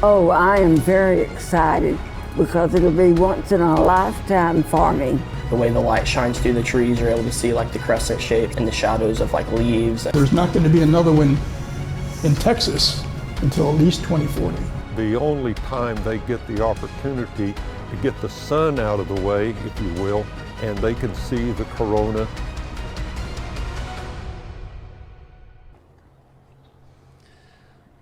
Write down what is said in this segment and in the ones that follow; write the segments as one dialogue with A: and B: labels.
A: Oh, I am very excited because it'll be once in a lifetime for me.
B: The way the light shines through the trees, you're able to see like the crescent shape and the shadows of like leaves.
C: There's not going to be another one in Texas until at least 2040.
D: The only time they get the opportunity to get the sun out of the way, if you will, and they can see the corona.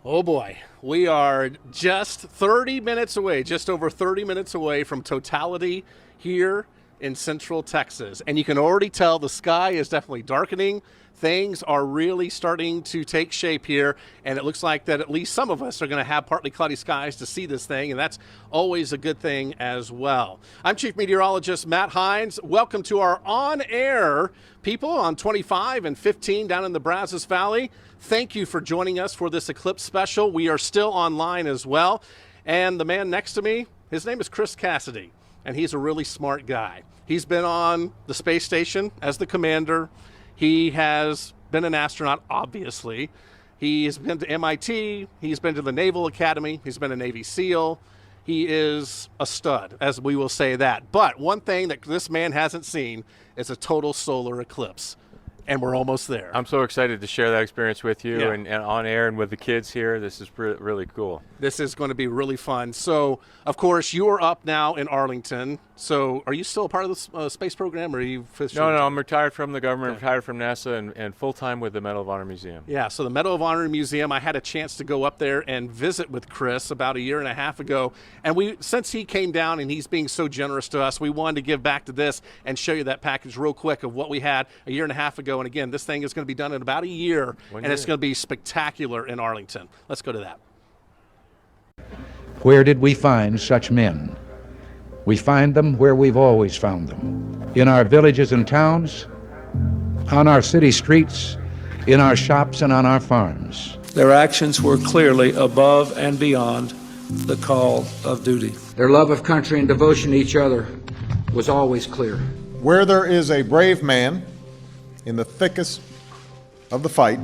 E: Oh boy, we are just 30 minutes away, just over 30 minutes away from Totality here in Central Texas. And you can already tell the sky is definitely darkening. Things are really starting to take shape here, and it looks like that at least some of us are going to have partly cloudy skies to see this thing, and that's always a good thing as well. I'm Chief Meteorologist Matt Hines. Welcome to our on-air people on 25 and 15 down in the Brazos Valley. Thank you for joining us for this Eclipse special. We are still online as well, and the man next to me, his name is Chris Cassidy, and he's a really smart guy. He's been on the space station as the commander. He has been an astronaut, obviously. He has been to MIT. He's been to the Naval Academy. He's been a Navy SEAL. He is a stud, as we will say that. But one thing that this man hasn't seen is a total solar eclipse. And we're almost there.
F: I'm so excited to share that experience with you
E: Yeah.
F: and on air and with the kids here. This is really cool.
E: This is going to be really fun. So, of course, you are up now in Arlington. So, are you still a part of the space program, or are you officially?
F: No, I'm retired from the government,
E: Okay.
F: retired from NASA, and full-time with the Medal of Honor Museum.
E: Yeah, so the Medal of Honor Museum, I had a chance to go up there and visit with Chris about a year and a half ago. And since he came down and he's being so generous to us, we wanted to give back to this and show you that package real quick of what we had a year and a half ago. And again, this thing is going to be done in about a year, and it's going to be spectacular in Arlington. Let's go to that.
G: Where did we find such men? We find them where we've always found them. In our villages and towns, on our city streets, in our shops and on our farms.
H: Their actions were clearly above and beyond the call of duty.
G: Their love of country and devotion to each other was always clear.
I: Where there is a brave man in the thickest of the fight,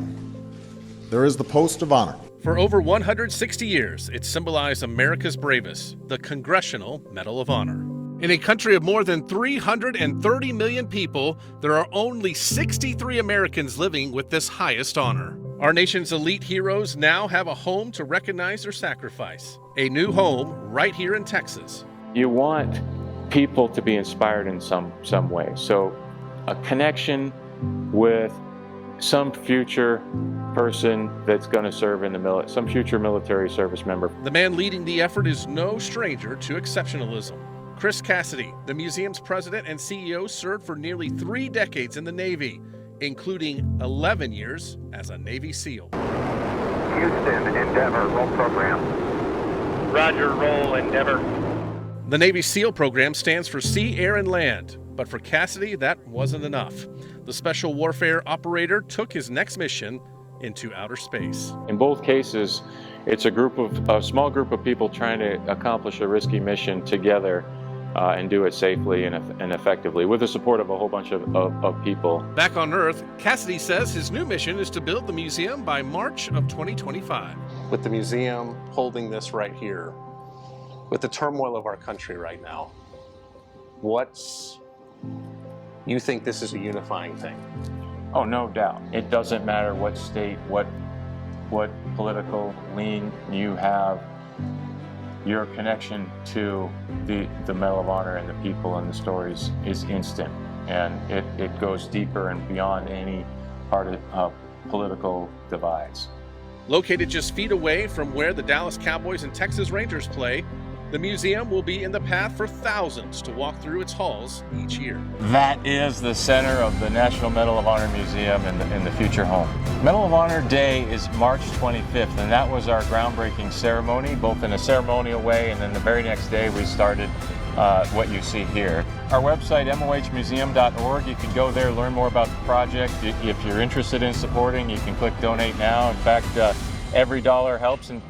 I: there is the post of honor.
E: For over 160 years, it symbolized America's bravest, the Congressional Medal of Honor. In a country of more than 330 million people, there are only 63 Americans living with this highest honor. Our nation's elite heroes now have a home to recognize their sacrifice. A new home right here in Texas.
J: You want people to be inspired in some way. So a connection with some future person that's going to serve in the some future military service member.
E: The man leading the effort is no stranger to exceptionalism. Chris Cassidy, the museum's president and CEO, served for nearly 3 decades in the Navy, including 11 years as a Navy SEAL.
K: Houston, Endeavor, roll program. Roger, roll, Endeavor.
E: The Navy SEAL program stands for Sea, Air, and Land, but for Cassidy, that wasn't enough. The special warfare operator took his next mission into outer space.
J: In both cases, it's a small group of people trying to accomplish a risky mission together and do it safely and effectively with the support of a whole bunch of people.
E: Back on Earth, Cassidy says his new mission is to build the museum by March of 2025. With the museum holding this right here, with the turmoil of our country right now, you think this is a unifying thing?
J: Oh, no doubt. It doesn't matter what state, what political lean you have. Your connection to the Medal of Honor and the people and the stories is instant, and it goes deeper and beyond any part of political divides.
E: Located just feet away from where the Dallas Cowboys and Texas Rangers play, the museum will be in the path for thousands to walk through its halls each year.
J: That is the center of the National Medal of Honor Museum in the future home. Medal of Honor Day is March 25th, and that was our groundbreaking ceremony, both in a ceremonial way, and then the very next day we started what you see here. Our website, mohmuseum.org, you can go there, learn more about the project. If you're interested in supporting, you can click Donate Now. In fact, every dollar helps, and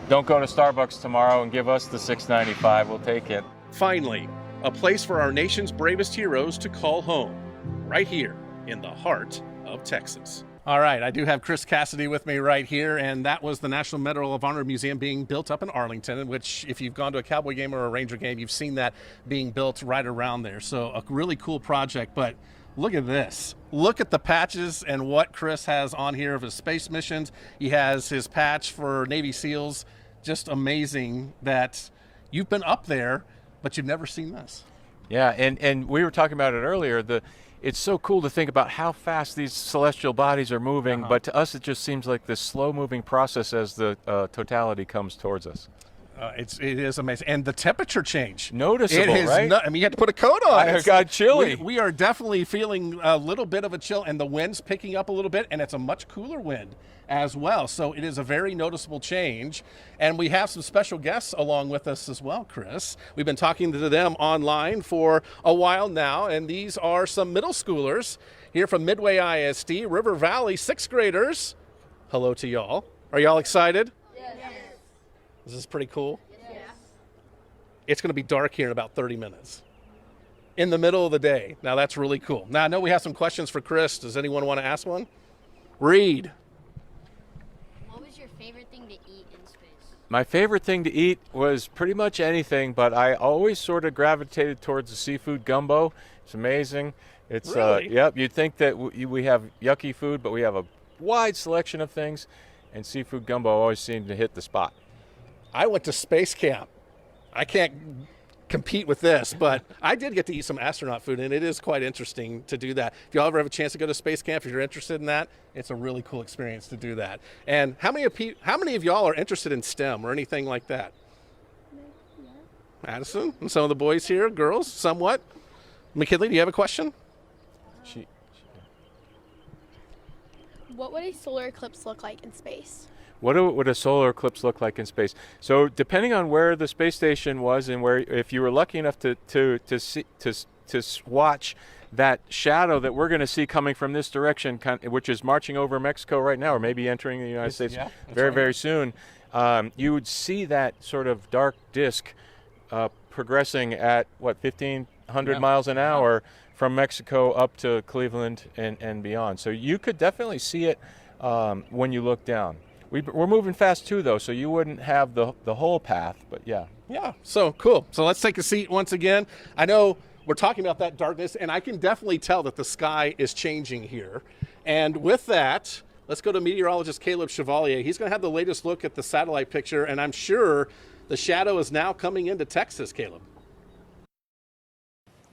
J: don't go to Starbucks tomorrow and give us the $6.95. We'll take it.
E: Finally, a place for our nation's bravest heroes to call home, right here in the heart of Texas. All right, I do have Chris Cassidy with me right here, and that was the National Medal of Honor Museum being built up in Arlington, which if you've gone to a Cowboy game or a Ranger game, you've seen that being built right around there. So a really cool project, but look at this. Look at the patches and what Chris has on here of his space missions. He has his patch for Navy SEALs. Just amazing that you've been up there, but you've never seen this.
F: Yeah, and we were talking about it earlier. It's so cool to think about how fast these celestial bodies are moving, but to us it just seems like this slow-moving process as the totality comes towards us.
E: It is amazing, and the temperature change
F: noticeable, right?
E: I mean, you had to put a coat on.
F: I got chilly.
E: We are definitely feeling a little bit of a chill, and the wind's picking up a little bit, and it's a much cooler wind as well. So it is a very noticeable change, and we have some special guests along with us as well, Chris. We've been talking to them online for a while now, and these are some middle schoolers here from Midway ISD, River Valley, 6th graders. Hello to y'all. Are y'all excited? Yes. This is pretty cool. Yes. It's going to be dark here in about 30 minutes. In the middle of the day. Now that's really cool. Now I know we have some questions for Chris. Does anyone want to ask one? Reed.
L: What was your favorite thing to eat in space?
F: My favorite thing to eat was pretty much anything, but I always sort of gravitated towards the seafood gumbo. It's amazing. It's
E: really?
F: Yep. You'd think that we have yucky food, but we have a wide selection of things, and seafood gumbo always seemed to hit the spot.
E: I went to space camp. I can't compete with this, but I did get to eat some astronaut food, and it is quite interesting to do that. If y'all ever have a chance to go to space camp, if you're interested in that, it's a really cool experience to do that. And how many of y'all are interested in STEM or anything like that? Yeah. Addison and some of the boys here, girls, somewhat. McKinley, do you have a question?
M: What would a solar eclipse look like in space?
F: What would a solar eclipse look like in space? So depending on where the space station was and where, if you were lucky enough to watch that shadow that we're going to see coming from this direction, which is marching over Mexico right now, or maybe entering the United States very soon, you would see that sort of dark disk progressing at, 1,500 miles an hour from Mexico up to Cleveland and beyond. So you could definitely see it when you look down. We're moving fast too, though, so you wouldn't have the whole path, but yeah.
E: Yeah, so cool. So let's take a seat once again. I know we're talking about that darkness, and I can definitely tell that the sky is changing here. And with that, let's go to meteorologist Caleb Chevalier. He's going to have the latest look at the satellite picture, and I'm sure the shadow is now coming into Texas, Caleb.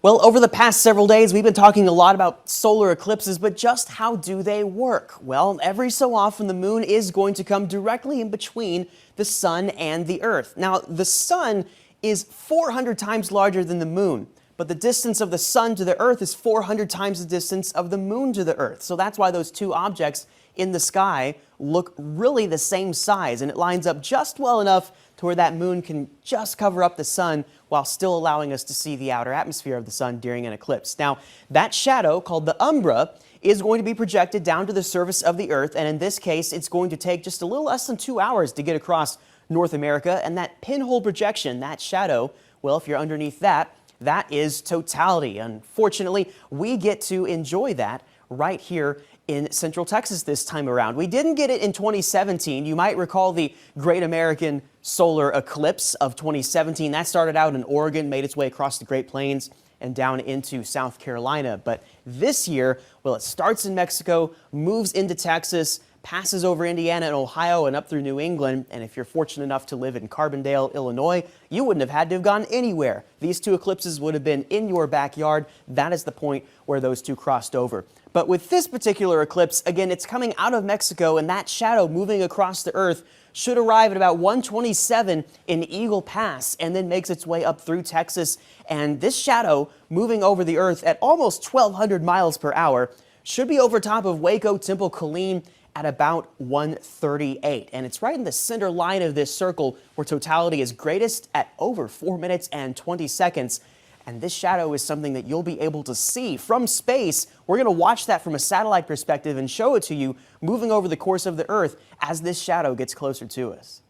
N: Well, over the past several days, we've been talking a lot about solar eclipses, but just how do they work? Well, every so often the moon is going to come directly in between the sun and the earth. Now, the sun is 400 times larger than the moon, but the distance of the sun to the earth is 400 times the distance of the moon to the earth. So that's why those two objects in the sky look really the same size, and it lines up just well enough to where that moon can just cover up the sun while still allowing us to see the outer atmosphere of the sun during an eclipse. Now, that shadow, called the umbra, is going to be projected down to the surface of the Earth, and in this case, it's going to take just a little less than 2 hours to get across North America, and that pinhole projection, that shadow, well, if you're underneath that, that is totality. Unfortunately, we get to enjoy that right here in Central Texas this time around. We didn't get it in 2017. You might recall the Great American Solar Eclipse of 2017. That started out in Oregon, made its way across the Great Plains and down into South Carolina. But this year, well, it starts in Mexico, moves into Texas, passes over Indiana and Ohio and up through New England. And if you're fortunate enough to live in Carbondale, Illinois, you wouldn't have had to have gone anywhere. These two eclipses would have been in your backyard. That is the point where those two crossed over. But with this particular eclipse, again, it's coming out of Mexico, and that shadow moving across the Earth should arrive at about 1:27 in Eagle Pass and then makes its way up through Texas. And this shadow moving over the Earth at almost 1,200 miles per hour should be over top of Waco, Temple, Killeen at about 1:38. And it's right in the center line of this circle where totality is greatest at over 4 minutes and 20 seconds. And this shadow is something that you'll be able to see from space. We're going to watch that from a satellite perspective and show it to you moving over the course of the Earth as this shadow gets closer to us.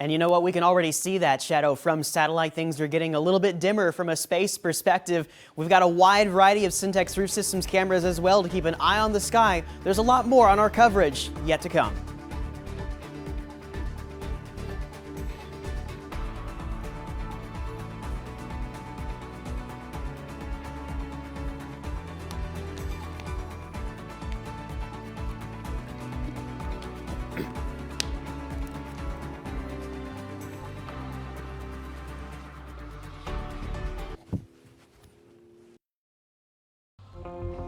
N: And you know what? We can already see that shadow from satellite. Things are getting a little bit dimmer from a space perspective. We've got a wide variety of Syntex Roof Systems cameras as well to keep an eye on the sky. There's a lot more on our coverage yet to come.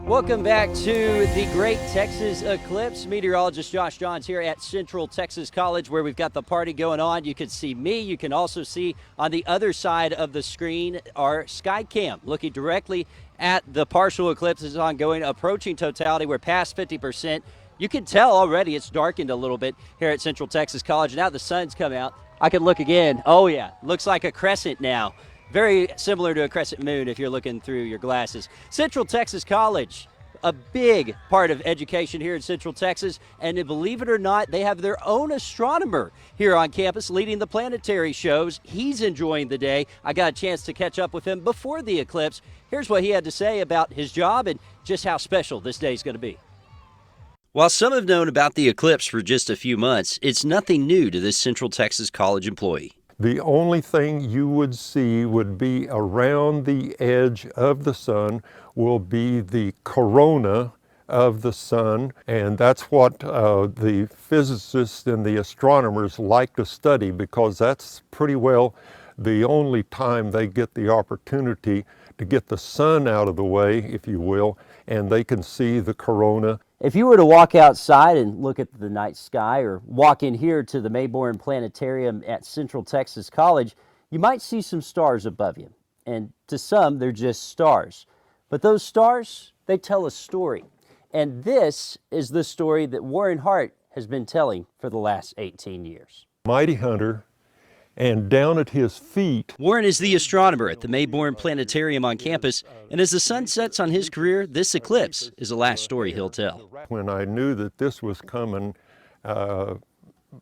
O: Welcome back to the Great Texas Eclipse. Meteorologist Josh Johns here at Central Texas College, where we've got the party going on. You can see me. You can also see on the other side of the screen our sky cam looking directly at the partial eclipse is ongoing, approaching totality. We're past 50%. You can tell already it's darkened a little bit here at Central Texas College. Now the sun's come out. I can look again. Oh, yeah. Looks like a crescent now. Very similar to a crescent moon if you're looking through your glasses. Central Texas College, a big part of education here in Central Texas, and believe it or not, they have their own astronomer here on campus leading the planetary shows. He's enjoying the day. I got a chance to catch up with him before the eclipse. Here's what he had to say about his job and just how special this day is going to be. While some have known about the eclipse for just a few months, it's nothing new to this Central Texas College employee.
D: The only thing you would see would be around the edge of the sun will be the corona of the sun, and that's what the physicists and the astronomers like to study, because that's pretty well the only time they get the opportunity to get the sun out of the way, if you will, and they can see the corona.
O: If you were to walk outside and look at the night sky, or walk in here to the Mayborn Planetarium at Central Texas College, you might see some stars above you. And to some, they're just stars. But those stars, they tell a story. And this is the story that Warren Hart has been telling for the last 18 years.
D: Mighty Hunter, and down at his feet.
O: Warren is the astronomer at the Mayborn Planetarium on campus, and as the sun sets on his career, this eclipse is the last story he'll tell.
D: When I knew that this was coming, my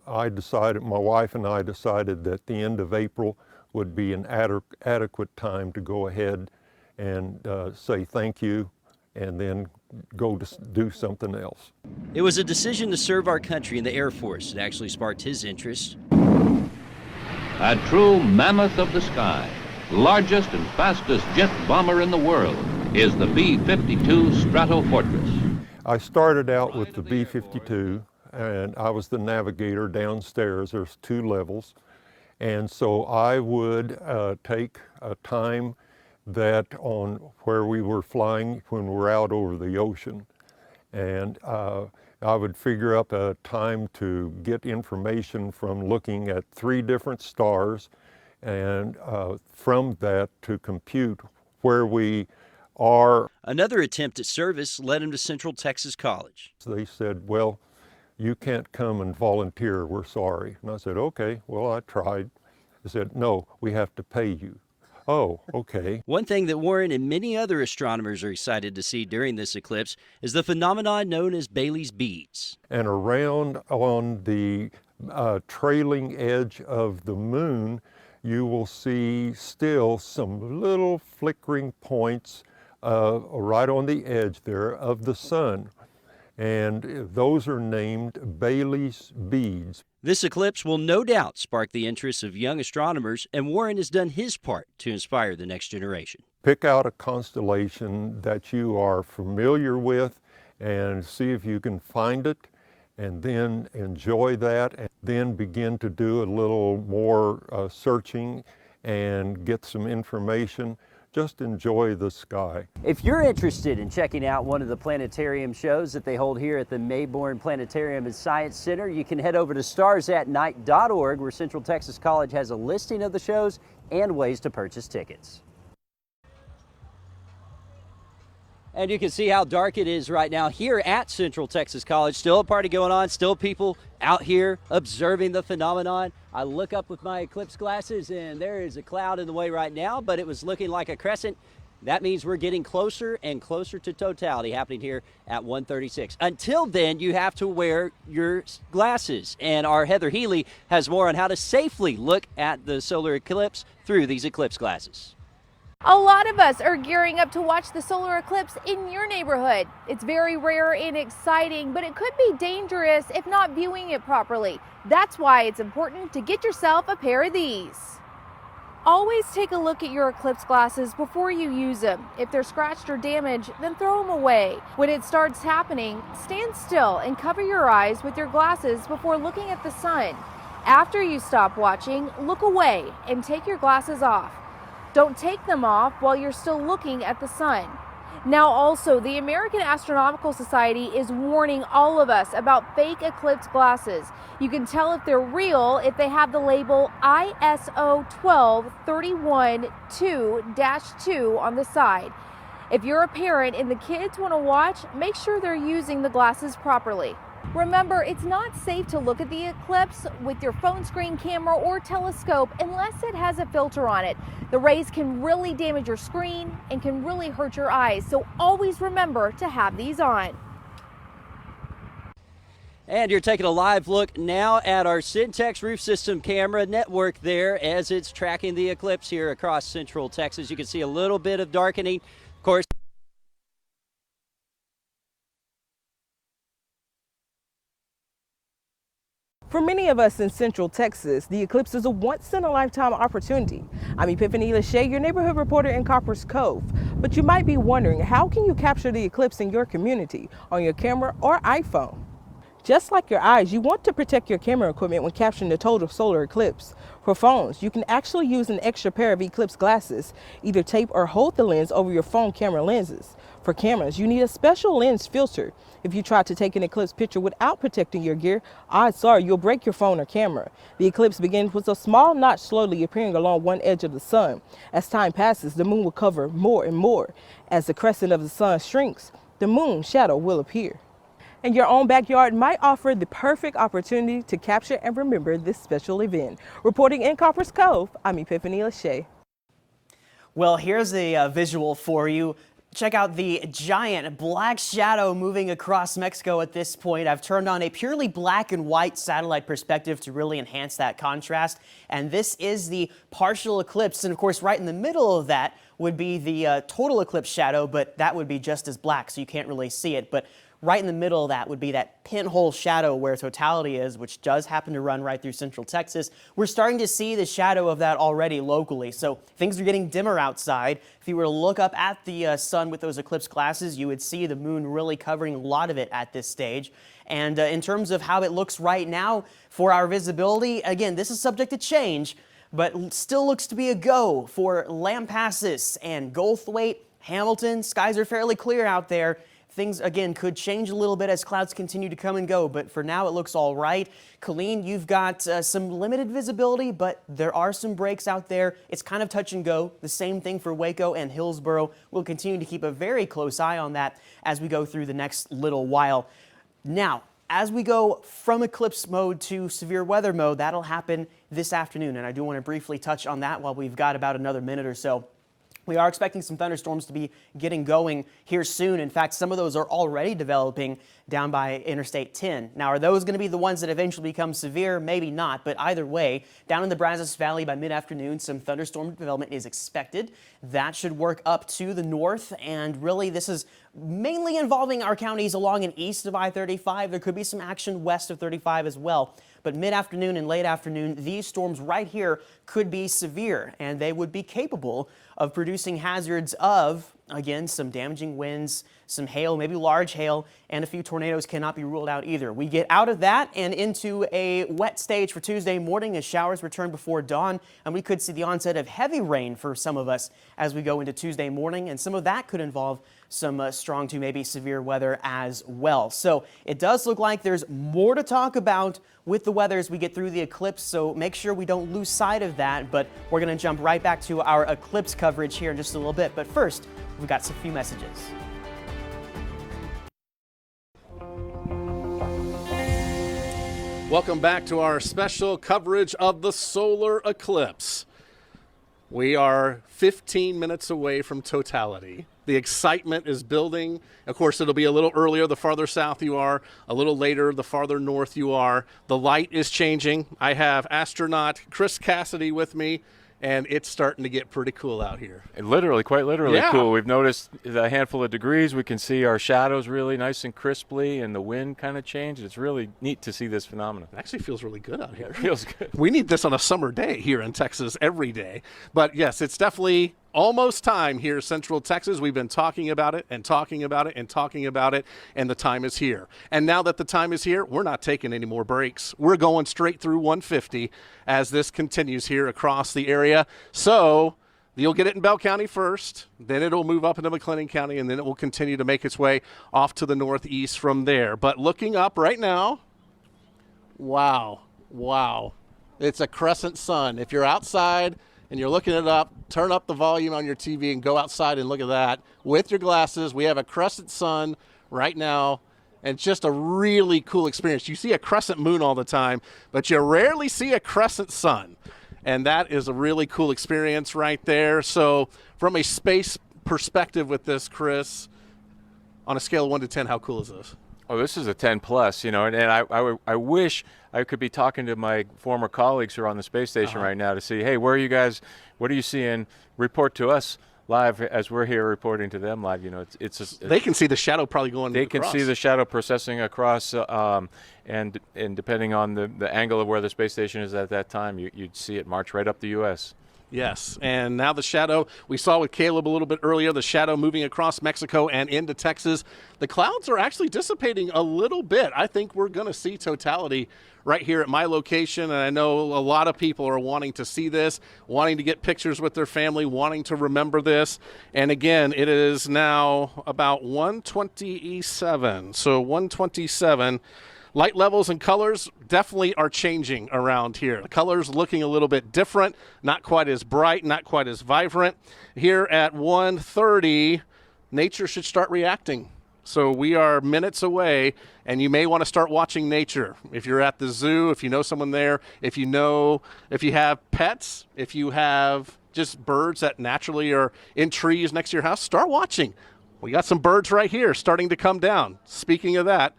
D: wife and I decided that the end of April would be an adequate time to go ahead and say thank you and then go to do something else.
O: It was a decision to serve our country in the Air Force that actually sparked his interest.
P: A true mammoth of the sky, largest and fastest jet bomber in the world, is the B-52 Stratofortress.
D: I started out with the B-52, and I was the navigator downstairs. There's 2 levels. And so I would take a time that on where we were flying when we're out over the ocean. And I would figure up a time to get information from looking at 3 different stars, and from that to compute where we are.
O: Another attempt at service led him to Central Texas College.
D: They said, well, you can't come and volunteer, we're sorry. And I said, okay, well, I tried. They said, no, we have to pay you. Oh, okay.
O: One thing that Warren and many other astronomers are excited to see during this eclipse is the phenomenon known as Bailey's beads.
D: And around on the trailing edge of the moon, you will see still some little flickering points right on the edge there of the sun. And those are named Bailey's beads.
O: This eclipse will no doubt spark the interest of young astronomers, and Warren has done his part to inspire the next generation.
D: Pick out a constellation that you are familiar with and see if you can find it, and then enjoy that, and then begin to do a little more searching and get some information. Just enjoy the sky.
O: If you're interested in checking out one of the planetarium shows that they hold here at the Mayborn Planetarium and Science Center, you can head over to starsatnight.org, where Central Texas College has a listing of the shows and ways to purchase tickets. And you can see how dark it is right now here at Central Texas College. Still a party going on, still people out here observing the phenomenon. I look up with my eclipse glasses and there is a cloud in the way right now, but it was looking like a crescent That means we're getting closer and closer to totality happening here at 1:36. Until then, you have to wear your glasses. And our Heather Healy has more on how to safely look at the solar eclipse through these eclipse glasses.
Q: A lot of us are gearing up to watch the solar eclipse in your neighborhood. It's very rare and exciting, but it could be dangerous if not viewing it properly. That's why it's important to get yourself a pair of these. Always take a look at your eclipse glasses before you use them. If they're scratched or damaged, then throw them away. When it starts happening, stand still and cover your eyes with your glasses before looking at the sun. After you stop watching, look away and take your glasses off. Don't take them off while you're still looking at the sun. Now also, the American Astronomical Society is warning all of us about fake eclipse glasses. You can tell if they're real if they have the label ISO 12312-2 on the side. If you're a parent and the kids want to watch, make sure they're using the glasses properly. Remember, it's not safe to look at the eclipse with your phone screen camera or telescope unless it has a filter on it. The rays can really damage your screen and can really hurt your eyes, so always remember to have these on.
O: And you're taking a live look now at our Syntex roof system camera network there as it's tracking the eclipse here across central Texas. You can see a little bit of darkening, of course.
R: For many of us in Central Texas, the eclipse is a once-in-a-lifetime opportunity. I'm Epiphany Lachey, your neighborhood reporter in Copper's Cove. But you might be wondering, how can you capture the eclipse in your community on your camera or iPhone? Just like your eyes, you want to protect your camera equipment when capturing the total solar eclipse. For phones, you can actually use an extra pair of eclipse glasses. Either tape or hold the lens over your phone camera lenses. For cameras, you need a special lens filter. If you try to take an eclipse picture without protecting your gear, odds are you'll break your phone or camera. The eclipse begins with a small notch slowly appearing along one edge of the sun. As time passes, the moon will cover more and more. As the crescent of the sun shrinks, the moon's shadow will appear. And your own backyard might offer the perfect opportunity to capture and remember this special event. Reporting in Copper's Cove, I'm Epiphany Lachey.
N: Well, here's a visual for you. Check out the giant black shadow moving across Mexico at this point. I've turned on a purely black and white satellite perspective to really enhance that contrast. And this is the partial eclipse. And of course, right in the middle of that would be the total eclipse shadow, but that would be just as black, so you can't really see it. But right in the middle of that would be that pinhole shadow where totality is, which does happen to run right through central Texas. We're starting to see the shadow of that already locally, so things are getting dimmer outside. If you were to look up at the sun with those eclipse glasses, you would see the moon really covering a lot of it at this stage. And in terms of how it looks right now for our visibility, again, this is subject to change, but still looks to be a go for Lampasas and Goldthwaite, Hamilton. Skies are fairly clear out there. Things, again, could change a little bit as clouds continue to come and go, but for now it looks all right. Colleen, you've got some limited visibility, but there are some breaks out there. It's kind of touch and go. The same thing for Waco and Hillsboro. We'll continue to keep a very close eye on that as we go through the next little while. Now, as we go from eclipse mode to severe weather mode, that'll happen this afternoon, and I do want to briefly touch on that while we've got about another minute or so. We are expecting some thunderstorms to be getting going here soon. In fact, some of those are already developing down by Interstate 10. Now, are those going to be the ones that eventually become severe? Maybe not, but either way, down in the Brazos Valley by mid-afternoon, some thunderstorm development is expected. That should work up to the north, and really this is mainly involving our counties along and east of I-35. There could be some action west of 35 as well. But mid-afternoon and late afternoon, these storms right here could be severe, and they would be capable of producing hazards of, again, some damaging winds, some hail, maybe large hail, and a few tornadoes cannot be ruled out either. We get out of that and into a wet stage for Tuesday morning as showers return before dawn, and we could see the onset of heavy rain for some of us as we go into Tuesday morning, and some of that could involve some strong to maybe severe weather as well. So it does look like there's more to talk about with the weather as we get through the eclipse, so make sure we don't lose sight of that. But we're going to jump right back to our eclipse coverage here in just a little bit. But first, we've got some few messages.
E: Welcome back to our special coverage of the solar eclipse. We are 15 minutes away from totality. The excitement is building. Of course, it'll be a little earlier the farther south you are, a little later the farther north you are. The light is changing. I have astronaut Chris Cassidy with me, and it's starting to get pretty cool out here.
F: Literally, quite literally
E: Yeah.
F: cool. We've noticed a handful of degrees. We can see our shadows really nice and crisply, and the wind kind of changed. It's really neat to see this phenomenon.
E: It actually feels really good out here.
F: It feels good.
E: We need this on a summer day here in Texas every day. But yes, it's definitely almost time here in Central Texas. We've been talking about it and talking about it and talking about it, and the time is here. And now that the time is here, we're not taking any more breaks. We're going straight through 150 as this continues here across the area. So you'll get it in Bell County first, then it'll move up into McLennan County, and then it will continue to make its way off to the northeast from there. But looking up right now, wow. It's a crescent sun. If you're outside and you're looking it up, turn up the volume on your TV and go outside and look at that with your glasses. We have a crescent sun right now, and just a really cool experience. You see a crescent moon all the time, but you rarely see a crescent sun, and that is a really cool experience right there. So from a space perspective with this, Chris, on a scale of 1 to 10, how cool is this?
F: Oh, this is a 10 plus, and I wish I could be talking to my former colleagues who are on the space station right now to see, hey, where are you guys? What are you seeing? Report to us live as we're here reporting to them live.
E: They can see the shadow probably going
F: They
E: across.
F: can see the shadow processing across, and depending on the angle of where the space station is at that time, you'd see it march right up the U.S.
E: Yes, and now the shadow, we saw with Caleb a little bit earlier, the shadow moving across Mexico and into Texas. The clouds are actually dissipating a little bit. I think we're going to see totality right here at my location, and I know a lot of people are wanting to see this, wanting to get pictures with their family, wanting to remember this. And again, it is now about 1:27, so 1:27. Light levels and colors definitely are changing around here. The colors looking a little bit different, not quite as bright, not quite as vibrant. Here at 1:30, nature should start reacting. So we are minutes away, and you may want to start watching nature. If you're at the zoo, if you know someone there, if you have pets, if you have just birds that naturally are in trees next to your house, start watching. We got some birds right here starting to come down. Speaking of that,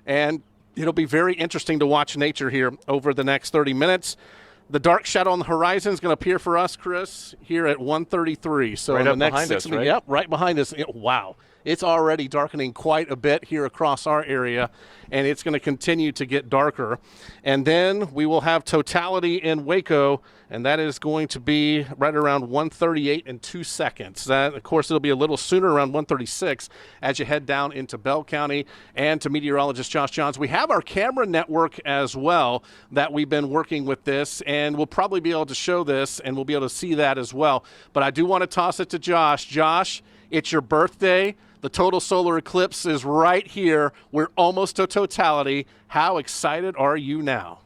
E: and it'll be very interesting to watch nature here over the next 30 minutes. The dark shadow on the horizon is going to appear for us, Chris, here at 1:33. So
F: right
E: in the
F: up
E: next
F: behind
E: 6
F: us,
E: minutes,
F: right?
E: yep, right behind us. Wow. It's already darkening quite a bit here across our area, and it's going to continue to get darker. And then we will have totality in Waco, and that is going to be right around 1:38 and 2 seconds. That, of course, it'll be a little sooner, around 1:36, as you head down into Bell County. And to meteorologist Josh Johns, we have our camera network as well that we've been working with this, and we'll probably be able to show this, and we'll be able to see that as well. But I do want to toss it to Josh. Josh, it's your birthday. The total solar eclipse is right here. We're almost to totality. How excited are you now?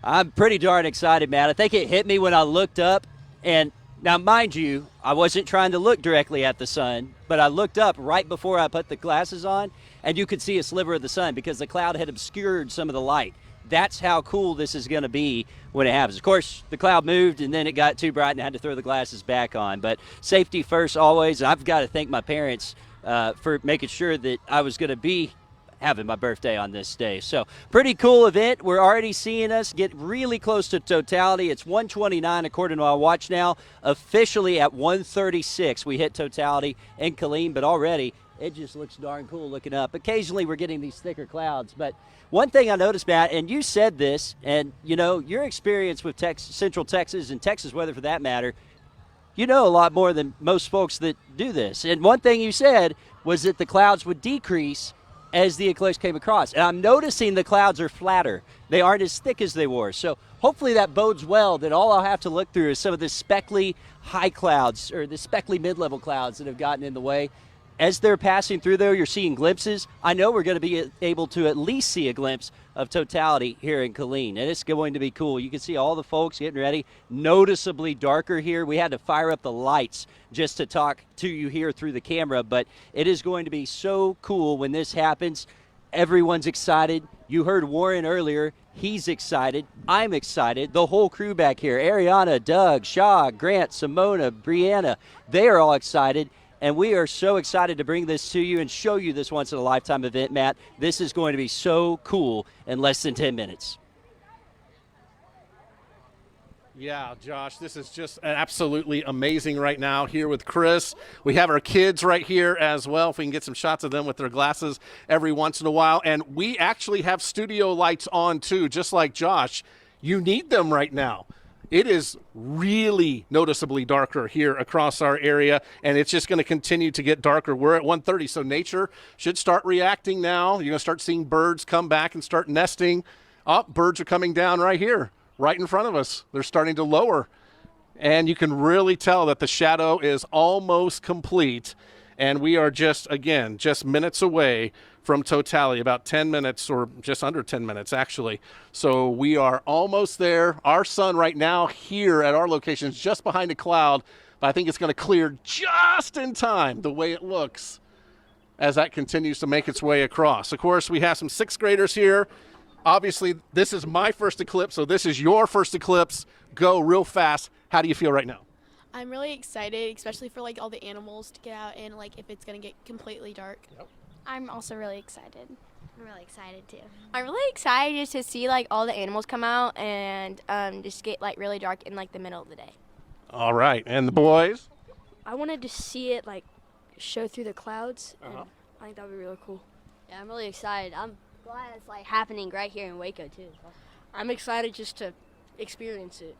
O: I'm pretty darn excited, man. I think it hit me when I looked up. And now, mind you, I wasn't trying to look directly at the sun, but I looked up right before I put the glasses on, and you could see a sliver of the sun because the cloud had obscured some of the light. That's how cool this is going to be when it happens. Of course, the cloud moved, and then it got too bright, and I had to throw the glasses back on. But safety first always. And I've got to thank my parents for making sure that I was going to be having my birthday on this day. So pretty cool event. We're already seeing us get really close to totality. It's 1:29 according to our watch now. Officially at 1:36 we hit totality in Killeen, but already it just looks darn cool looking up. Occasionally we're getting these thicker clouds, but one thing I noticed, Matt, and you said this, and your experience with Central Texas and Texas weather for that matter, you know a lot more than most folks that do this. And one thing you said was that the clouds would decrease as the eclipse came across. And I'm noticing the clouds are flatter. They aren't as thick as they were. So hopefully that bodes well that all I'll have to look through is some of the speckly high clouds or the speckly mid-level clouds that have gotten in the way. As they're passing through, though, you're seeing glimpses. I know we're going to be able to at least see a glimpse of totality here in Killeen, and it's going to be cool. You can see all the folks getting ready. Noticeably darker here. We had to fire up the lights just to talk to you here through the camera, but it is going to be so cool when this happens. Everyone's excited. You heard Warren earlier. He's excited. I'm excited. The whole crew back here, Ariana, Doug, Shaw, Grant, Simona, Brianna, they are all excited. And we are so excited to bring this to you and show you this once-in-a-lifetime event, Matt. This is going to be so cool in less than 10 minutes.
E: Yeah, Josh, this is just absolutely amazing right now here with Chris. We have our kids right here as well, if we can get some shots of them with their glasses every once in a while. And we actually have studio lights on too, just like Josh. You need them right now. It is really noticeably darker here across our area, and it's just going to continue to get darker. We're at 1:30, so nature should start reacting now. You're going to start seeing birds come back and start nesting. Oh, birds are coming down right here, right in front of us. They're starting to lower, and you can really tell that the shadow is almost complete, and we are just minutes away from totality, about 10 minutes or just under 10 minutes, actually. So we are almost there. Our sun right now here at our location is just behind a cloud, but I think it's going to clear just in time, the way it looks, as that continues to make its way across. Of course, we have some sixth graders here. Obviously, this is my first eclipse, so this is your first eclipse. Go real fast. How do you feel right now?
M: I'm really excited, especially for like all the animals to get out and like if it's going to get completely dark.
E: Yep.
L: I'm also really excited. I'm really excited too.
S: I'm really excited just to see like all the animals come out and just get like really dark in like the middle of the day.
E: All right, and the boys?
T: I wanted to see it like show through the clouds, and I think that would be really cool.
L: Yeah, I'm really excited. I'm glad it's like happening right here in Waco too.
T: I'm excited just to experience it.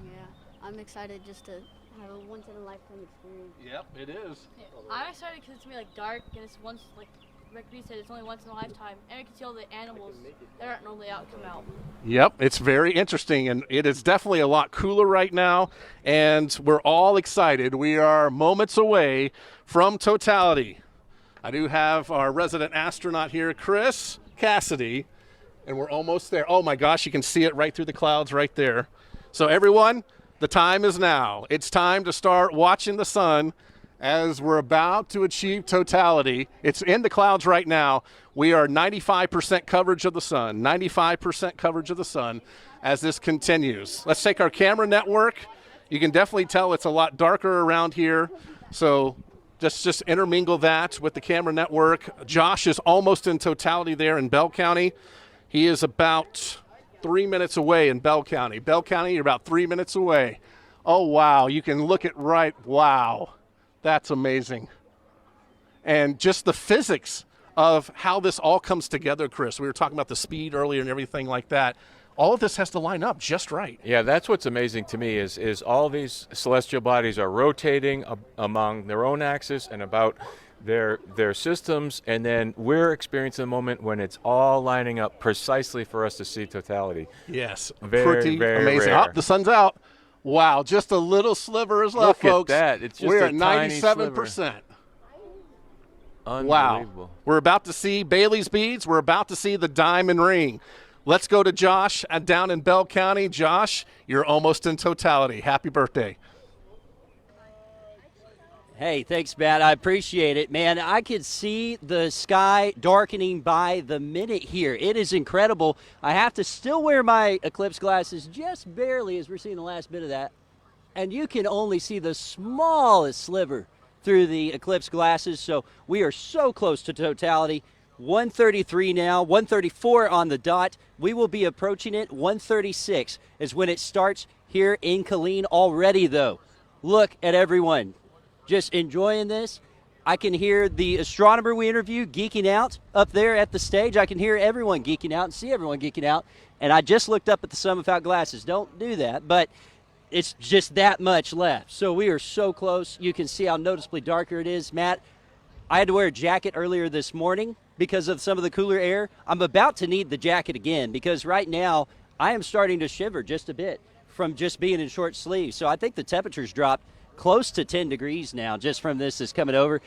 L: Yeah, I'm excited just to have a once-in-a-lifetime experience.
E: Yep, it is.
T: Yeah. I'm excited because it's gonna be like dark, and it's once like Rick B said, it's only once in a lifetime, and we can see all the animals that aren't normally out come out.
E: Yep, it's very interesting, and it is definitely a lot cooler right now, and we're all excited. We are moments away from totality. I do have our resident astronaut here, Chris Cassidy, and we're almost there. Oh my gosh, you can see it right through the clouds right there. So everyone, the time is now. It's time to start watching the sun as we're about to achieve totality. It's in the clouds right now. We are 95% coverage of the sun, 95% coverage of the sun as this continues. Let's take our camera network. You can definitely tell it's a lot darker around here. So just intermingle that with the camera network. Josh is almost in totality there in Bell County. He is about 3 minutes away in Bell County. Bell County, you're about 3 minutes away. Oh, wow. You can look at right. Wow. That's amazing. And just the physics of how this all comes together, Chris. We were talking about the speed earlier and everything like that. All of this has to line up just right.
F: Yeah, that's what's amazing to me is all these celestial bodies are rotating among their own axis and about their systems, and then we're experiencing the moment when it's all lining up precisely for us to see totality.
E: Yes,
F: very
E: amazing.
F: Rare.
E: Oh, the sun's out. Wow, just a little sliver is left, folks.
F: Look at that. It's just
E: we're
F: a
E: at
F: tiny
E: 97%.
F: sliver.
E: Wow.
F: Unbelievable.
E: We're about to see Bailey's beads. We're about to see the diamond ring. Let's go to Josh down in Bell County. Josh, you're almost in totality. Happy birthday.
O: Hey, thanks, Matt. I appreciate it. Man, I could see the sky darkening by the minute here. It is incredible. I have to still wear my eclipse glasses just barely as we're seeing the last bit of that. And you can only see the smallest sliver through the eclipse glasses. So we are so close to totality. 1:33 now, 1:34 on the dot. We will be approaching it. 1:36 is when it starts here in Killeen already, though. Look at everyone. Just enjoying this. I can hear the astronomer we interviewed geeking out up there at the stage. I can hear everyone geeking out and see everyone geeking out. And I just looked up at the sun without glasses. Don't do that, but it's just that much left. So we are so close. You can see how noticeably darker it is. Matt, I had to wear a jacket earlier this morning because of some of the cooler air. I'm about to need the jacket again because right now I am starting to shiver just a bit from just being in short sleeves. So I think the temperature's dropped close to 10 degrees now just from this is coming over.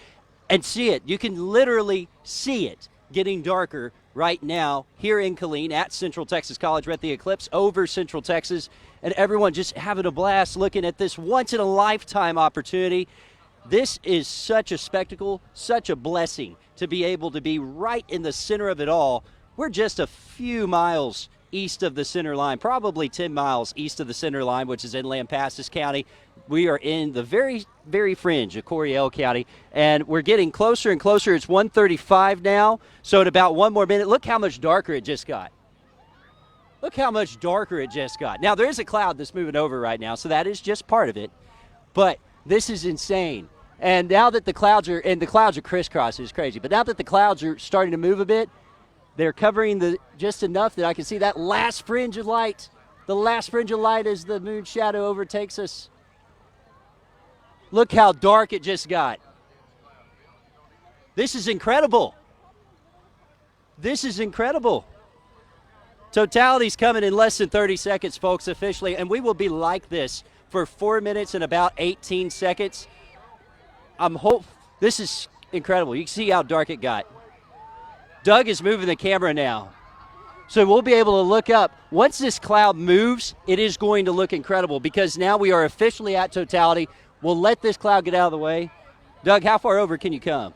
O: And see it. You can literally see it getting darker right now here in Killeen at Central Texas College. We're at the Eclipse over Central Texas. And everyone just having a blast looking at this once-in-a-lifetime opportunity. This is such a spectacle, such a blessing to be able to be right in the center of it all We're just a few miles east of the center line, probably 10 miles east of the center line, which is in Lampasas County. We are in the very, very fringe of Coryell County, and we're getting closer and closer. It's 1:35 now, so in about one more minute, look how much darker it just got. Look how much darker it just got. Now, there is a cloud that's moving over right now, so that is just part of it, but this is insane. And now that the clouds are crisscrossing, it's crazy, but now that the clouds are starting to move a bit, they're covering just enough that I can see that last fringe of light. The last fringe of light as the moon shadow overtakes us. Look how dark it just got. This is incredible. This is incredible. Totality's coming in less than 30 seconds, folks, officially, and we will be like this for 4 minutes and about 18 seconds. This is incredible. You can see how dark it got. Doug is moving the camera now. So we'll be able to look up. Once this cloud moves, it is going to look incredible because now we are officially at totality. We'll let this cloud get out of the way. Doug, how far over can you come?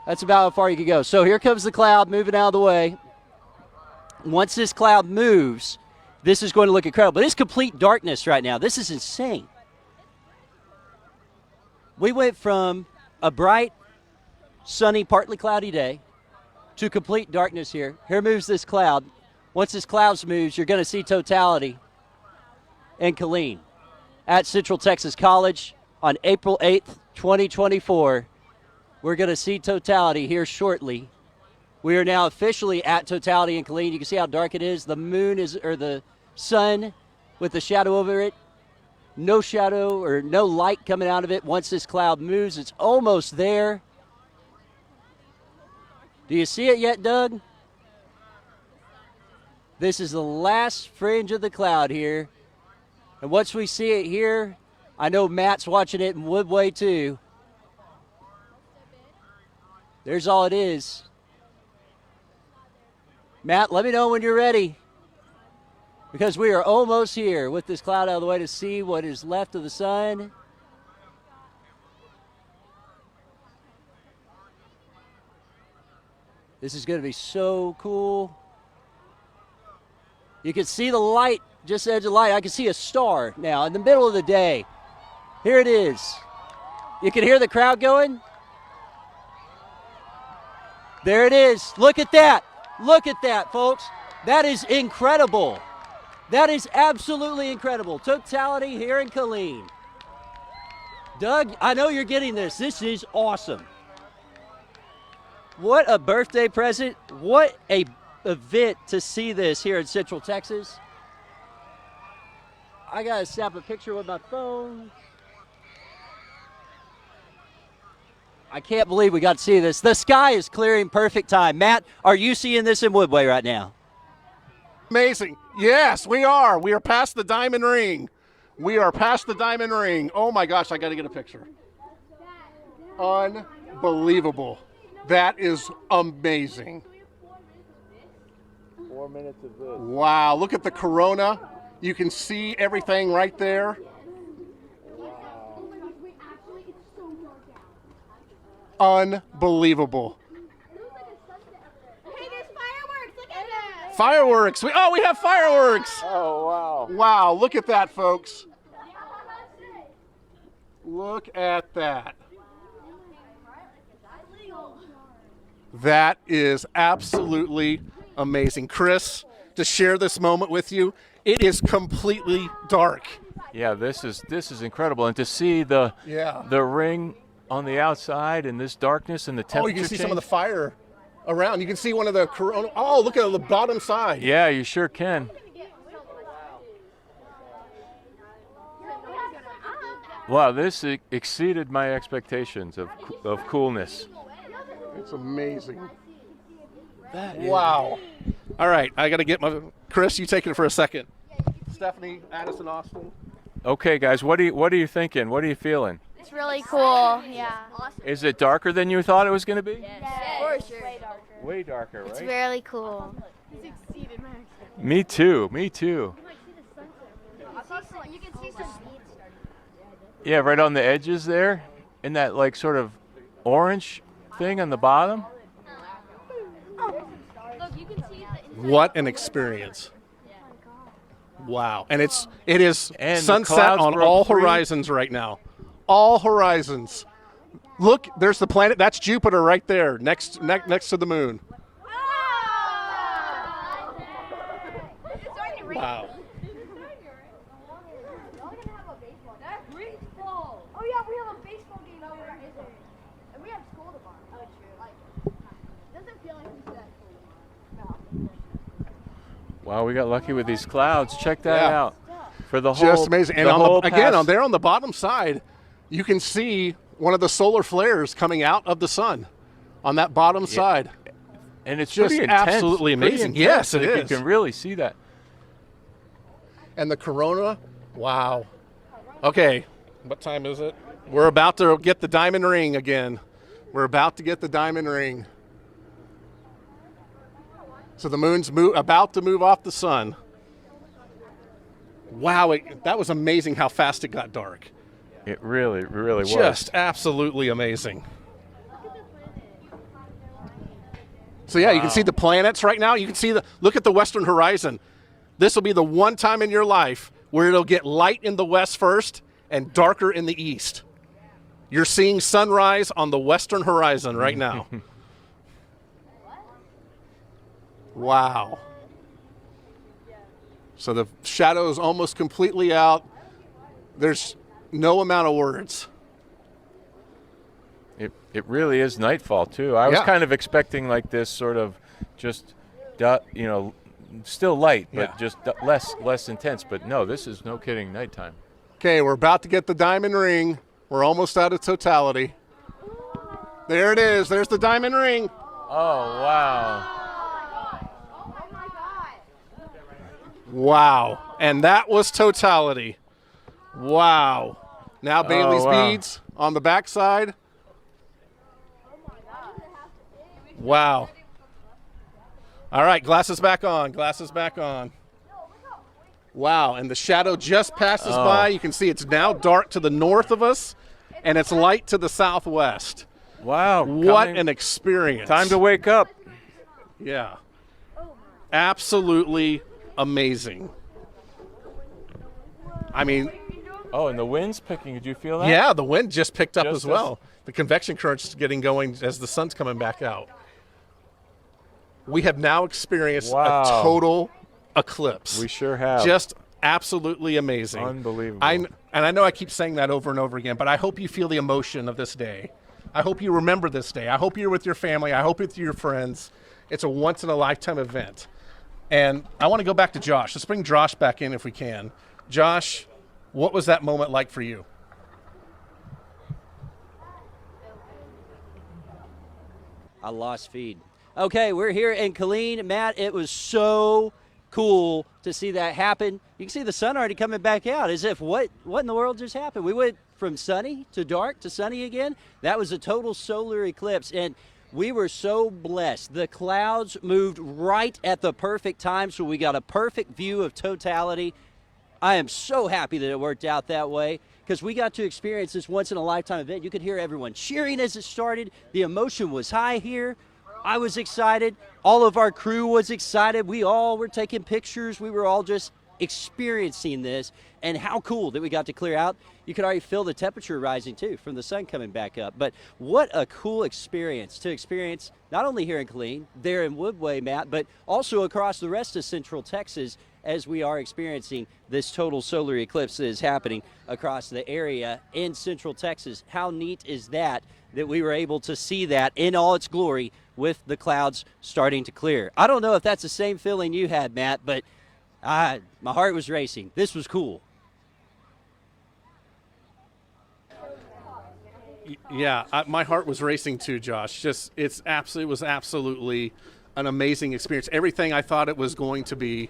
O: That's about how far you can go. So here comes the cloud moving out of the way. Once this cloud moves, this is going to look incredible. But it's complete darkness right now. This is insane. We went from a bright, sunny, partly cloudy day to complete darkness here. Here moves this cloud. Once this cloud moves, you're going to see totality in Killeen at Central Texas College on April 8th, 2024. We're going to see totality here shortly. We are now officially at totality in Killeen. You can see how dark it is. The moon or the sun with the shadow over it. No shadow or no light coming out of it. Once this cloud moves, it's almost there. Do you see it yet, Doug? This is the last fringe of the cloud here. And once we see it here, I know Matt's watching it in Woodway too. There's all it is. Matt, let me know when you're ready. Because we are almost here with this cloud out of the way to see what is left of the sun. This is going to be so cool. You can see the light, just the edge of light. I can see a star now in the middle of the day. Here it is. You can hear the crowd going. There it is. Look at that. Look at that, folks. That is incredible. That is absolutely incredible. Totality here in Killeen. Doug, I know you're getting this. This is awesome. What a birthday present. What a event to see this here in Central Texas. I got to snap a picture with my phone. I can't believe we got to see this. The sky is clearing perfect time. Matt, are you seeing this in Woodway right now?
E: Amazing. Yes, we are. We are past the diamond ring. We are past the diamond ring. Oh my gosh, I got to get a picture. Unbelievable. That is amazing.
F: 4 minutes of this.
E: Wow, look at the corona. You can see everything right there. Unbelievable.
T: Hey, there's fireworks. Look at that.
E: Fireworks. We have fireworks.
F: Oh, wow.
E: Wow, look at that, folks. Look at that. That is absolutely amazing. Chris, to share this moment with you, it is completely dark.
F: Yeah, this is incredible. And to see the ring on the outside and this darkness and the temperature
E: you can see
F: change.
E: some of the fire around. You can see one of the corona. Oh, look at the bottom side.
F: Yeah, you sure can. Wow, this exceeded my expectations of coolness.
E: It's amazing. Wow. All right, I got to get my Chris. You take it for a second. Stephanie, Addison, Austin.
F: Okay, guys, what are you thinking? What are you feeling?
S: It's really cool. Yeah. Awesome.
F: Is it darker than you thought it was going to be?
S: Yes. For sure.
F: Way darker, right?
S: It's really cool.
T: It's exceeded my expectations.
F: Me too. Me too.
T: You can see some beads starting.
F: Yeah, right on the edges there, in that like sort of orange thing on the bottom.
E: What an experience. Wow. And it is
F: And the
E: sunset
F: clouds
E: on
F: broke
E: all
F: free.
E: horizons right now. All horizons. Look, there's the planet. That's Jupiter right there next to the moon. Wow.
L: Oh yeah, we have a baseball game over there, and we have school tomorrow. Oh, true. Doesn't feel like we should have school tomorrow.
F: Wow, we got lucky with these clouds. Check that
E: Yeah.
F: out. For the whole,
E: Just amazing. And
F: the whole
E: again,
F: past-
E: on the bottom side, you can see one of the solar flares coming out of the sun on that bottom side.
F: And it's
E: just
F: pretty intense,
E: absolutely
F: pretty
E: amazing.
F: intense.
E: Yes, it is.
F: You can really see that.
E: And the corona, wow. Okay, what time is it? We're about to get the diamond ring again. We're about to get the diamond ring. So the moon's about to move off the sun. Wow, that was amazing how fast it got dark.
F: It really was.
E: Just absolutely amazing. So yeah, you can see the planets right now. You can see look at the western horizon. This will be the one time in your life where it'll get light in the west first and darker in the east. You're seeing sunrise on the western horizon right now. Wow. So the shadow is almost completely out. There's no amount of words.
F: It really is nightfall too. I was kind of expecting like this sort of just, still light, but just less intense. But no, this is no kidding nighttime.
E: Okay, we're about to get the diamond ring. We're almost out of totality. There it is. There's the diamond ring.
F: Oh, wow.
E: Wow. And that was totality. Wow. Now Bailey's beads on the backside. Wow. All right, glasses back on. Glasses back on. Wow, and the shadow just passes by. You can see it's now dark to the north of us, and it's light to the southwest.
F: Wow.
E: What an experience.
F: Time to wake up.
E: Yeah. Absolutely amazing. I mean.
F: Oh, and the wind's picking. Did you feel that?
E: Yeah, the wind just picked up as well. The convection current's getting going as the sun's coming back out. We have now experienced a total eclipse.
F: We sure have.
E: Just absolutely amazing.
F: Unbelievable.
E: And I know I keep saying that over and over again, but I hope you feel the emotion of this day. I hope you remember this day. I hope you're with your family. I hope it's your friends. It's a once-in-a-lifetime event. And I want to go back to Josh. Let's bring Josh back in if we can. Josh, what was that moment like for you?
O: I lost feed. Okay, we're here in Killeen. Matt, it was so cool to see that happen. You can see the sun already coming back out as if what in the world just happened? We went from sunny to dark to sunny again. That was a total solar eclipse, and we were so blessed. The clouds moved right at the perfect time, so we got a perfect view of totality. I am so happy that it worked out that way because we got to experience this once-in-a-lifetime event. You could hear everyone cheering as it started. The emotion was high here. I was excited. All of our crew was excited. We all were taking pictures. We were all just experiencing this, and how cool that we got to clear out. You could already feel the temperature rising too from the sun coming back up. But what a cool experience to experience, not only here in Killeen, there in Woodway, Matt, but also across the rest of Central Texas as we are experiencing this total solar eclipse that is happening across the area in Central Texas. How neat is that we were able to see that in all its glory with the clouds starting to clear. I don't know if that's the same feeling you had, Matt, but my heart was racing. This was cool.
E: Yeah, my heart was racing too, Josh. It was absolutely an amazing experience. Everything I thought it was going to be.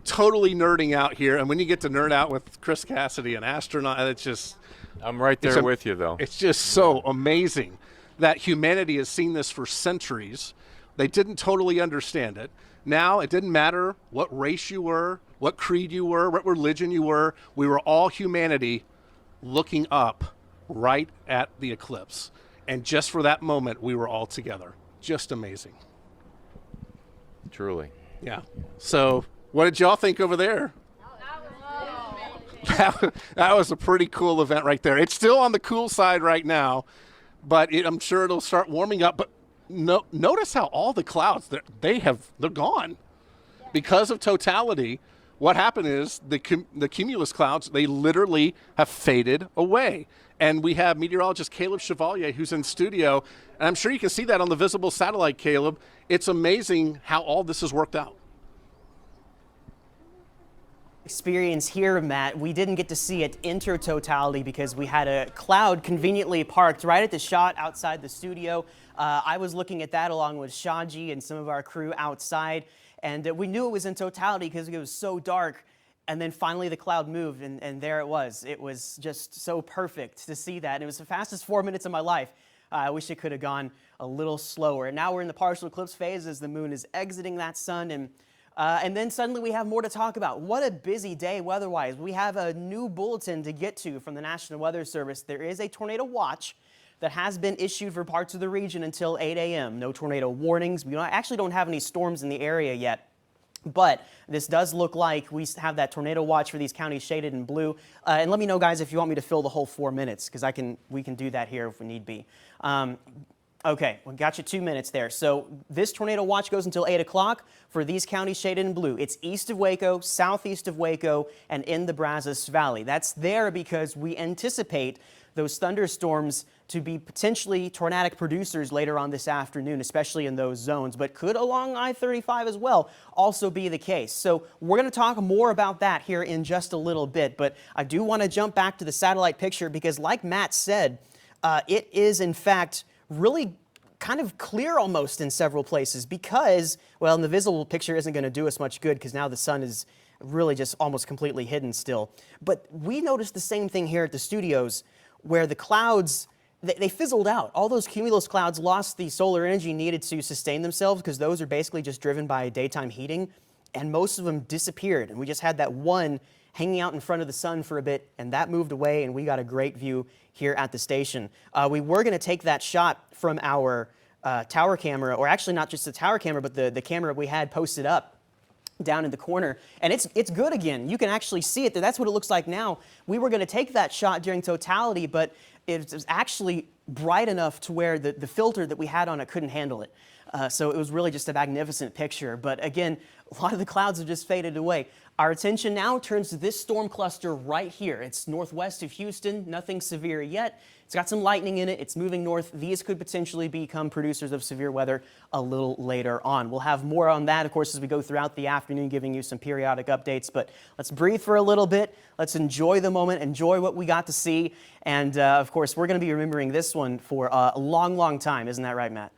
E: Totally nerding out here, and when you get to nerd out with Chris Cassidy and Astronaut, it's just.
F: I'm right there with you, though.
E: It's just so amazing that humanity has seen this for centuries. They didn't totally understand it. Now, it didn't matter what race you were, what creed you were, what religion you were. We were all humanity looking up right at the eclipse. And just for that moment, we were all together. Just amazing.
F: Truly.
E: Yeah. So what did y'all think over there? That was a pretty cool event right there. It's still on the cool side right now, but I'm sure it'll start warming up. But notice how all the clouds, they're gone. Because of Totality, what happened is the cumulus clouds, they literally have faded away. And we have meteorologist Caleb Chevalier, who's in studio. And I'm sure you can see that on the visible satellite, Caleb. It's amazing how all this has worked out.
N: Experience here, Matt. We didn't get to see it enter Totality because we had a cloud conveniently parked right at the shot outside the studio. I was looking at that along with Shaji and some of our crew outside, and we knew it was in Totality because it was so dark. And then finally the cloud moved, and there it was. It was just so perfect to see that. And it was the fastest 4 minutes of my life. I wish it could have gone a little slower. And now we're in the partial eclipse phase as the moon is exiting that sun, and then suddenly we have more to talk about. What a busy day weather-wise. We have a new bulletin to get to from the National Weather Service. There is a tornado watch that has been issued for parts of the region until 8 a.m. No tornado warnings. We actually don't have any storms in the area yet. But this does look like we have that tornado watch for these counties shaded in blue. And let me know, guys, if you want me to fill the whole 4 minutes, because we can do that here if we need be. Okay, we got you 2 minutes there. So this tornado watch goes until 8 o'clock for these counties shaded in blue. It's east of Waco, southeast of Waco, and in the Brazos Valley. That's there because we anticipate those thunderstorms to be potentially tornadic producers later on this afternoon, especially in those zones, but could along I-35 as well also be the case. So we're going to talk more about that here in just a little bit, but I do want to jump back to the satellite picture because like Matt said, it is in fact really kind of clear almost in several places because, well, the visible picture isn't going to do us much good because now the sun is really just almost completely hidden still. But we noticed the same thing here at the studios where the clouds, they fizzled out. All those cumulus clouds lost the solar energy needed to sustain themselves because those are basically just driven by daytime heating, and most of them disappeared. And we just had that one hanging out in front of the sun for a bit, and that moved away, and we got a great view here at the station. We were going to take that shot from our tower camera, or actually not just the tower camera, but the camera we had posted up down in the corner, and it's good again. You can actually see it. That's what it looks like now. We were going to take that shot during Totality, but it was actually bright enough to where the filter that we had on it couldn't handle it. So it was really just a magnificent picture. But again, a lot of the clouds have just faded away. Our attention now turns to this storm cluster right here. It's northwest of Houston, nothing severe yet. It's got some lightning in it. It's moving north. These could potentially become producers of severe weather a little later on. We'll have more on that, of course, as we go throughout the afternoon, giving you some periodic updates. But let's breathe for a little bit. Let's enjoy the moment, enjoy what we got to see. And, of course, we're going to be remembering this one for a long, long time. Isn't that right, Matt?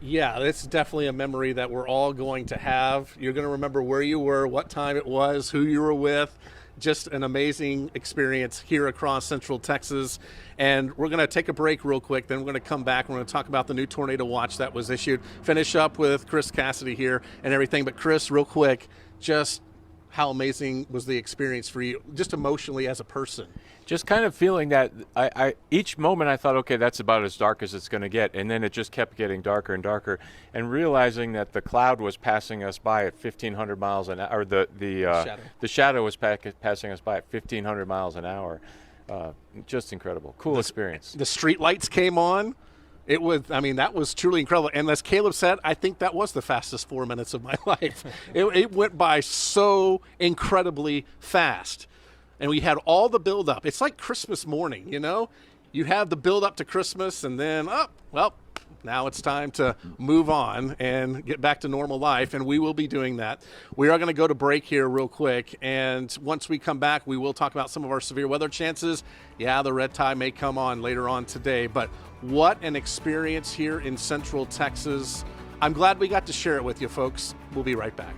E: Yeah, it's definitely a memory that we're all going to have. You're going to remember where you were, what time it was, who you were with. Just an amazing experience here across Central Texas. And we're going to take a break real quick. Then we're going to come back. We're going to talk about the new tornado watch that was issued. Finish up with Chris Cassidy here and everything. But Chris, real quick, just how amazing was the experience for you, just emotionally as a person?
F: Just kind of feeling that each moment I thought, okay, that's about as dark as it's going to get. And then it just kept getting darker and darker. And realizing that the cloud was passing us by at 1,500 miles an hour, or the shadow was passing us by at 1,500 miles an hour. Just incredible. Cool experience.
E: The street lights came on. It was, I mean, that was truly incredible. And as Caleb said, I think that was the fastest 4 minutes of my life. It went by so incredibly fast. And we had all the build-up. It's like Christmas morning, you know? You have the build-up to Christmas, and then, well, now it's time to move on and get back to normal life, and we will be doing that. We are going to go to break here real quick, and once we come back, we will talk about some of our severe weather chances. Yeah, the red tide may come on later on today, but what an experience here in Central Texas. I'm glad we got to share it with you, folks. We'll be right back.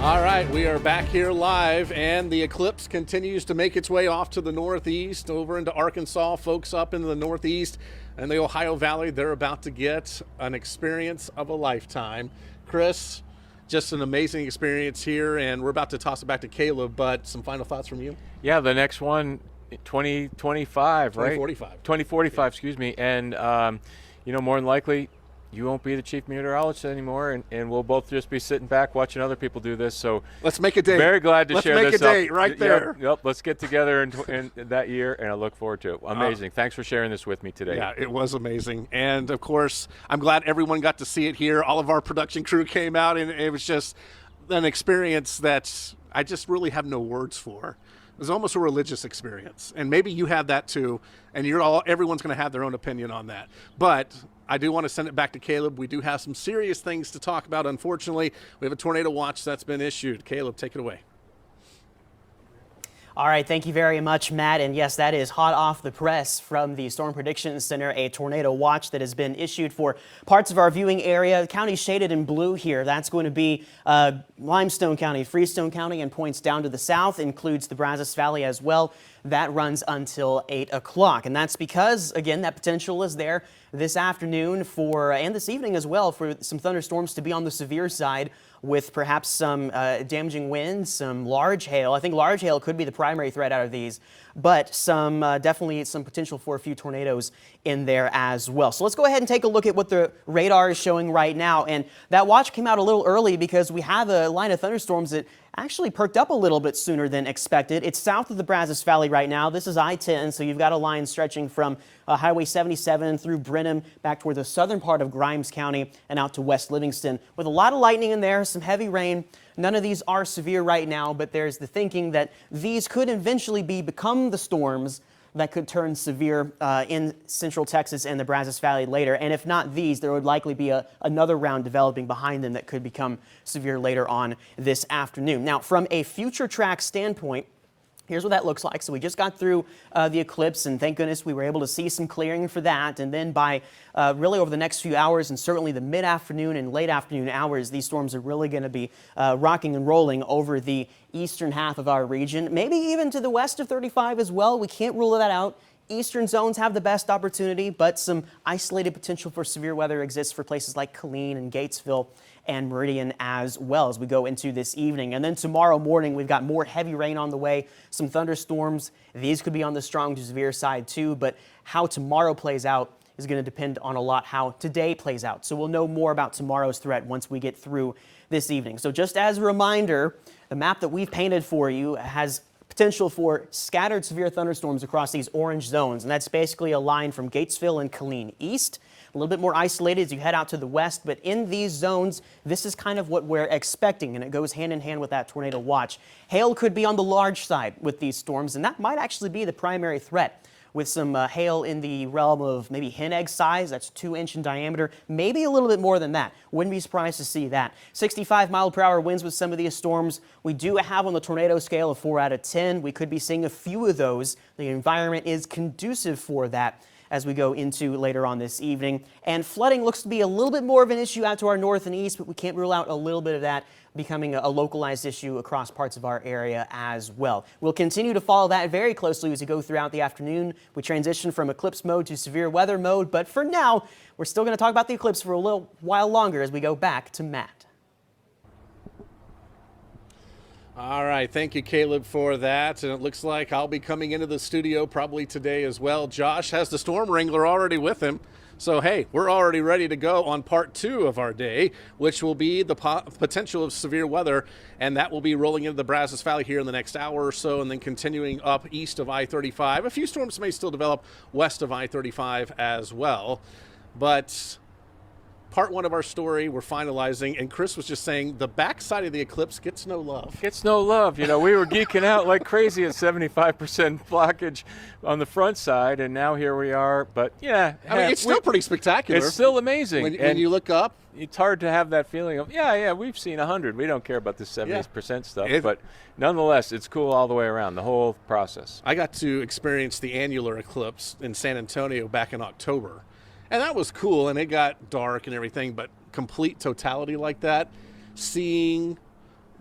E: All right, we are back here live, and the eclipse continues to make its way off to the northeast, over into Arkansas. Folks up into the northeast and the Ohio Valley, they're about to get an experience of a lifetime. Chris, just an amazing experience here, and we're about to toss it back to Caleb, but some final thoughts from you?
F: Yeah, the next one, 2025, right?
E: 2045.
F: 2045, excuse me. And, more than likely, you won't be the chief meteorologist anymore, and we'll both just be sitting back watching other people do this. So
E: let's make a date.
F: Very glad to share this.
E: Let's make a date right there.
F: Yep, let's get together in that year, and I look forward to it. Amazing. Thanks for sharing this with me today.
E: Yeah, it was amazing. And, of course, I'm glad everyone got to see it here. All of our production crew came out, and it was just an experience that I just really have no words for. It was almost a religious experience, and maybe you had that too, and everyone's going to have their own opinion on that. But I do want to send it back to Caleb. We do have some serious things to talk about, unfortunately. We have a tornado watch that's been issued. Caleb, take it away.
N: All right, thank you very much, Matt. And yes, that is hot off the press from the Storm Prediction Center, a tornado watch that has been issued for parts of our viewing area. The county shaded in blue here. That's going to be Limestone County, Freestone County, and points down to the south, includes the Brazos Valley as well. That runs until 8 o'clock. And that's because, again, that potential is there this afternoon and this evening as well for some thunderstorms to be on the severe side, with perhaps some damaging winds, some large hail. I think large hail could be the primary threat out of these, but definitely some potential for a few tornadoes in there as well. So let's go ahead and take a look at what the radar is showing right now. And that watch came out a little early because we have a line of thunderstorms that actually perked up a little bit sooner than expected. It's south of the Brazos Valley right now. This is I-10, so you've got a line stretching from Highway 77 through Brenham back toward the southern part of Grimes County and out to West Livingston, with a lot of lightning in there, some heavy rain. None of these are severe right now, but there's the thinking that these could eventually become the storms that could turn severe in central Texas and the Brazos Valley later. And if not these, there would likely be another round developing behind them that could become severe later on this afternoon. Now, from a future track standpoint, here's what that looks like. So we just got through the eclipse, and thank goodness we were able to see some clearing for that. And then by really over the next few hours, and certainly the mid-afternoon and late afternoon hours, these storms are really going to be rocking and rolling over the eastern half of our region, maybe even to the west of 35 as well. We can't rule that out. Eastern zones have the best opportunity, but some isolated potential for severe weather exists for places like Killeen and Gatesville and Meridian as well as we go into this evening. And then tomorrow morning, we've got more heavy rain on the way, some thunderstorms. These could be on the strong to severe side too, but how tomorrow plays out is going to depend on a lot how today plays out. So we'll know more about tomorrow's threat once we get through this evening. So just as a reminder, the map that we've painted for you has potential for scattered severe thunderstorms across these orange zones, and that's basically a line from Gatesville and Killeen east, a little bit more isolated as you head out to the west, but in these zones, this is kind of what we're expecting, and it goes hand in hand with that tornado watch. Hail could be on the large side with these storms, and that might actually be the primary threat, with some hail in the realm of maybe hen egg size. That's 2-inch in diameter, maybe a little bit more than that. Wouldn't be surprised to see that. 65-mile-per-hour winds with some of these storms. We do have on the tornado scale a 4 out of 10. We could be seeing a few of those. The environment is conducive for that as we go into later on this evening. And flooding looks to be a little bit more of an issue out to our north and east, but we can't rule out a little bit of that becoming a localized issue across parts of our area as well. We'll continue to follow that very closely as we go throughout the afternoon. We transition from eclipse mode to severe weather mode, but for now, we're still going to talk about the eclipse for a little while longer as we go back to Matt.
E: All right, thank you, Caleb, for that. And it looks like I'll be coming into the studio probably today as well. Josh has the Storm Wrangler already with him. So, hey, we're already ready to go on part 2 of our day, which will be the potential of severe weather, and that will be rolling into the Brazos Valley here in the next hour or so, and then continuing up east of I-35. A few storms may still develop west of I-35 as well, but part 1 of our story we're finalizing, and Chris was just saying the backside of the eclipse gets no love.
F: Gets no love. You know, we were geeking out like crazy at 75% blockage on the front side, and now here we are. But yeah,
E: I mean, it's still pretty spectacular.
F: It's still amazing.
E: When you look up,
F: it's hard to have that feeling of, yeah, we've seen 100. We don't care about this 70% stuff. But nonetheless, it's cool all the way around, the whole process.
E: I got to experience the annular eclipse in San Antonio back in October. And that was cool, and it got dark and everything, but complete totality like that, seeing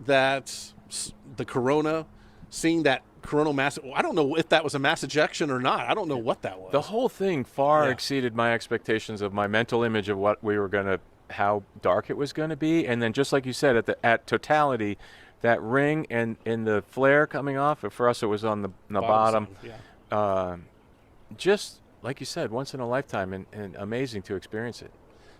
E: the corona, seeing that coronal mass, I don't know if that was a mass ejection or not. I don't know what that was.
F: The whole thing far exceeded my expectations of my mental image of what we were going to, how dark it was going to be. And then just like you said, at Totality, that ring and the flare coming off, for us it was on the bottom. Just like you said, once in a lifetime, and amazing to experience it.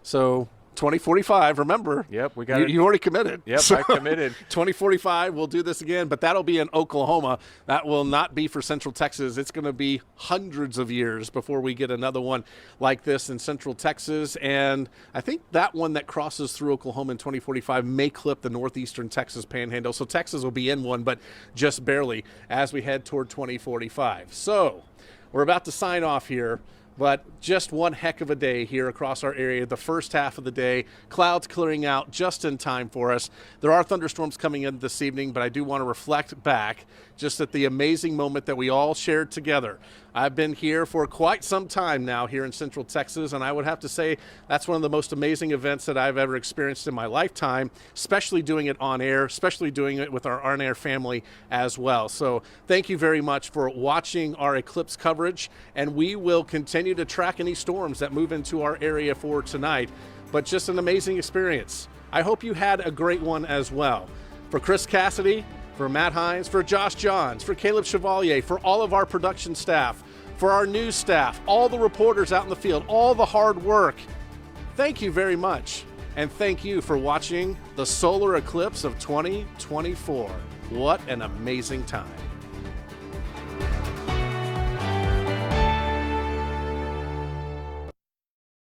E: So 2045, remember?
F: Yep, we got it.
E: You already committed.
F: Yep,
E: So
F: I committed. 2045,
E: we'll do this again, but that'll be in Oklahoma. That will not be for Central Texas. It's going to be hundreds of years before we get another one like this in Central Texas. And I think that one that crosses through Oklahoma in 2045 may clip the northeastern Texas panhandle. So Texas will be in one, but just barely as we head toward 2045. So we're about to sign off here. But just one heck of a day here across our area. The first half of the day, clouds clearing out just in time for us. There are thunderstorms coming in this evening, but I do want to reflect back just at the amazing moment that we all shared together. I've been here for quite some time now here in Central Texas, and I would have to say that's one of the most amazing events that I've ever experienced in my lifetime, especially doing it on air, especially doing it with our on-air family as well. So thank you very much for watching our eclipse coverage, and we will continue to track any storms that move into our area for tonight. But just an amazing experience. I hope you had a great one as well. For Chris Cassidy, for Matt Hines, for Josh Johns, for Caleb Chevalier, for all of our production staff, for our news staff, all the reporters out in the field, all the hard work, thank you very much. And thank you for watching the solar eclipse of 2024. What an amazing time.